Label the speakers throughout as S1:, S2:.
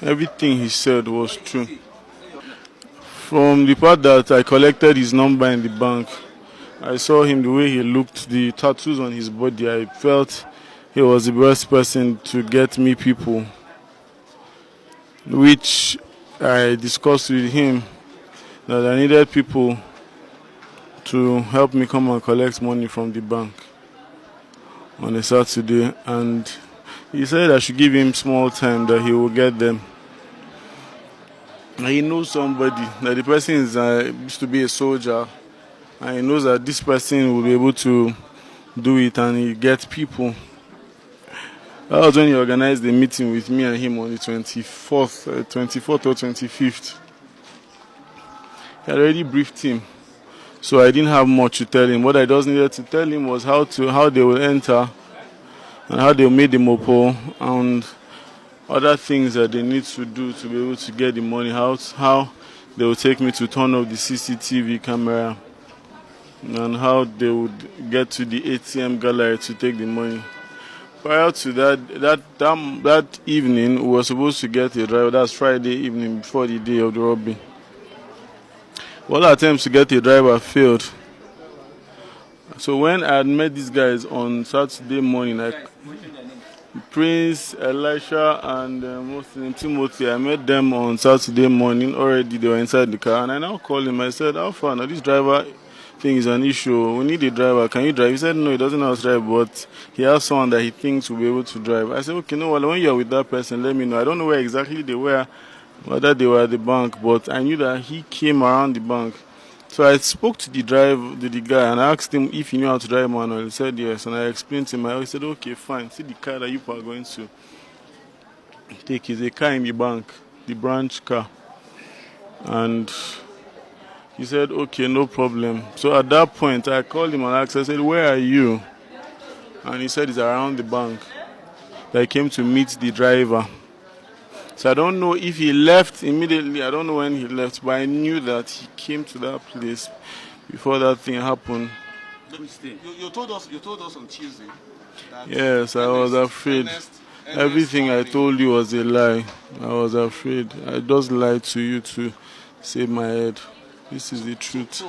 S1: Everything he said was true. From the part that I collected his number in the bank, I saw him, the way he looked, the tattoos on his body. I felt he was the best person to get me people, which I discussed with him that I needed people to help me come and collect money from the bank on a Saturday, and he said I should give him small time that he will get them. And he knows somebody, that the person used to be a soldier, and he knows that this person will be able to do it, and he gets people. That was when he organized the meeting with me and him on the 24th or 25th. He had already briefed him, so I didn't have much to tell him. What I just needed to tell him was how they will enter and how they will make the mopo and other things that they need to do to be able to get the money. How they will take me to turn off the CCTV camera and how they would get to the ATM gallery to take the money. Prior to that evening, we were supposed to get a driver. That's Friday evening before the day of the robbery. All attempts to get a driver failed. So when I had met these guys on Saturday morning, Prince, Elisha, and Timothy, I met them on Saturday morning. Already they were inside the car, and I now called him. I said, "How far now? This driver thing is an issue. We need a driver. Can you drive?" He said, "No, he doesn't know how to drive, but he has someone that he thinks will be able to drive." I said, "Okay, no, well, when you're with that person, let me know. I don't know where exactly they were, whether they were at the bank, but I knew that he came around the bank." So I spoke to the guy, and I asked him if he knew how to drive manual. He said yes, and I explained to him. I said, "Okay, fine. See the car that you are going to take is a car in the bank, the branch car." And he said, "Okay, no problem." So at that point, I called him and asked, I said, "Where are you?" And he said, "It's around the bank." That he came to meet the driver. So I don't know if he left immediately. I don't know when he left, but I knew that he came to that place before that thing happened.
S2: You told us on Tuesday.
S1: Yes, I was afraid. Everything I told you was a lie. I was afraid. I just lied to you to save my head. This is the truth.
S2: So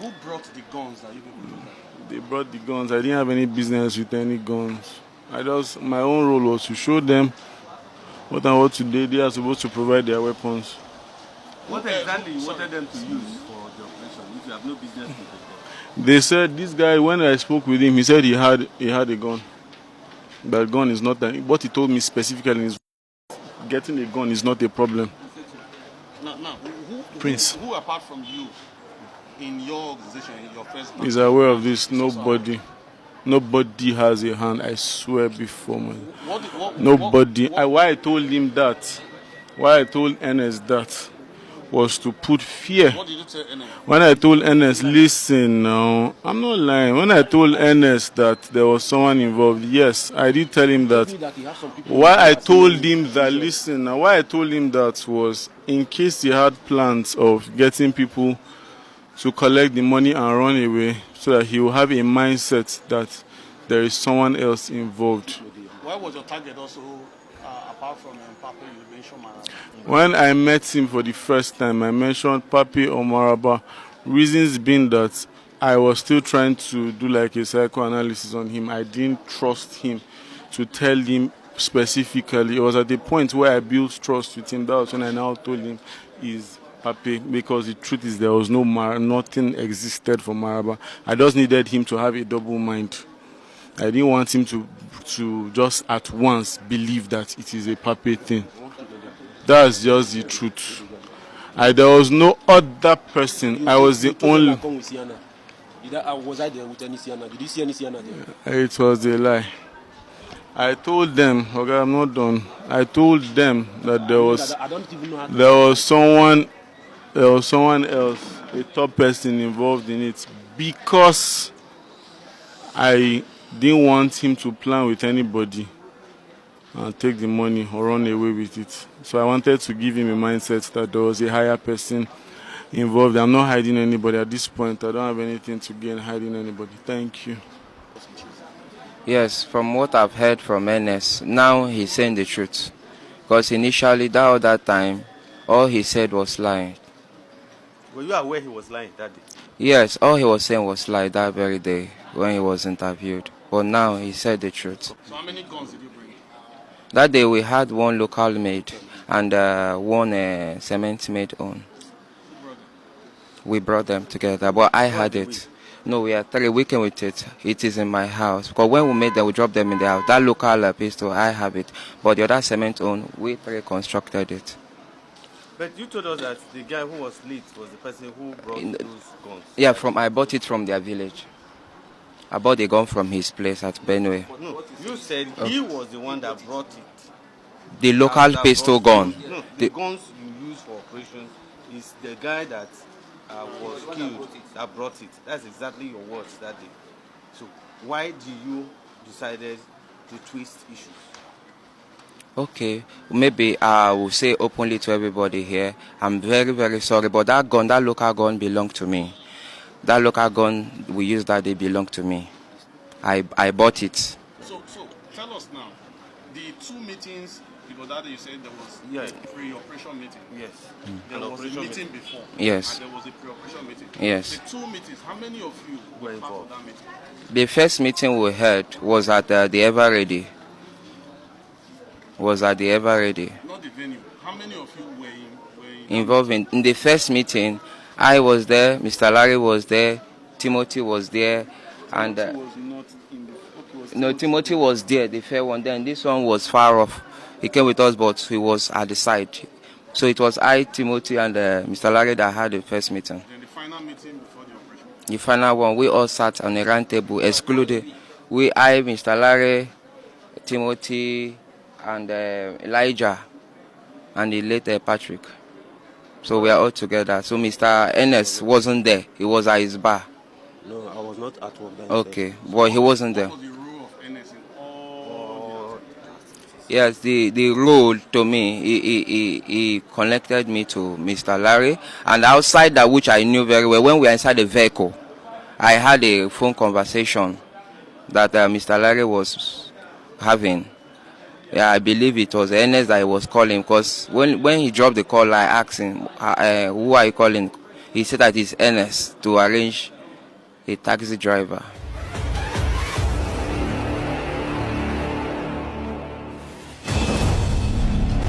S2: who brought the guns that you people looked at?
S1: They brought the guns. I didn't have any business with any guns. My own role was to show them what and what today they are supposed to provide their weapons.
S2: What exactly you wanted them to use for the operation if you have no business with them?
S1: They said this guy, when I spoke with him, he said he had a gun. But gun is not that. What he told me specifically is getting a gun is not a problem.
S2: Now,
S1: Prince.
S2: Who apart from you in your organization, in your first
S1: is aware of this? Nobody has a hand, I swear before man. Nobody. Why I told him that, why I told Ernest that, was to put fear.
S2: What did you tell Ernest?
S1: When I told Ernest, listen now, I'm not lying. When I told Ernest that there was someone involved, yes, I did tell him that. Why I told him that, listen now, why I told him that was in case he had plans of getting people to collect the money and run away, so that he will have a mindset that there is someone else involved.
S2: Why was your target also, apart from Pape, you mentioned Maraba?
S1: When I met him for the first time, I mentioned Pape or Maraba, reasons being that I was still trying to do like a psychoanalysis on him. I didn't trust him to tell him specifically. It was at the point where I built trust with him. That was when I now told him is Pape, because the truth is there was nothing existed for Maraba. I just needed him to have a double mind. I didn't want him to just at once believe that it is a Pape thing. That's just the truth. There was no other person. I was the only.
S3: Was I there with any Sienna? Did you see any Sienna there?
S1: It was a lie. I told them, okay, I'm not done. I told them that there was someone else, a top person involved in it, because I didn't want him to plan with anybody and take the money or run away with it. So I wanted to give him a mindset that there was a higher person involved. I'm not hiding anybody at this point. I don't have anything to gain hiding anybody. Thank you.
S4: Yes, from what I've heard from Ernest, now he's saying the truth. Because initially, that other time, all he said was lying.
S2: Were you aware he was lying that day?
S4: Yes, all he was saying was lie that very day when he was interviewed. But now he said the truth.
S3: So how many guns did you bring?
S4: That day we had one local made and one cement made on. We brought them together, but I had it. No, we are 3 weekend with it. It is in my house. Because when we made them, we dropped them in the house. That local pistol, I have it. But the other cement on, we 3 constructed it.
S2: But you told us that the guy who was late was the person who brought those guns.
S4: Yeah, I bought it from their village. I bought the gun from his place at Benue.
S2: No, you said he was the one that brought it.
S4: The local pistol gun.
S2: No, the guns you use for operations is the guy that was killed that brought it. That's exactly your words that day. So why did you decided to twist issues?
S4: Okay, maybe I will say openly to everybody here, I'm very, very sorry, but that gun, that local gun belonged to me. That local gun we used that day belonged to me. I bought it.
S3: So tell us now, the 2 meetings, because that day you said there was a pre-operation meeting.
S2: Yes.
S3: There was a meeting before.
S4: Yes.
S3: And there was a pre-operation meeting.
S4: Yes.
S3: The 2 meetings, how many of you were part of that meeting?
S4: The first meeting we had was at the Ever Ready.
S3: Not the venue. How many of you were
S4: involved in the first meeting? I was there, Mr. Larry was there, Timothy was there, and Timothy was there, the fair one. Then this one was far off. He came with us, but he was at the side. So it was I, Timothy, and Mr. Larry that had the first meeting.
S3: Then the final meeting before the operation?
S4: The final one, we all sat on a round table, excluded. I, Mr. Larry, Timothy, and Elijah, and the late Patrick. So we are all together. So Mr. Ennis wasn't there. He was at his bar.
S3: No, I was not at work then.
S4: Okay, but he wasn't there.
S3: What was the role of Ennis in all
S4: Yes, the role to me, he connected me to Mr. Larry. And outside that, which I knew very well, when we were inside the vehicle, I had a phone conversation that Mr. Larry was having. Yeah, I believe it was Ernest that I was calling, because when he dropped the call, I asked him, who are you calling? He said that it's Ernest to arrange a taxi driver.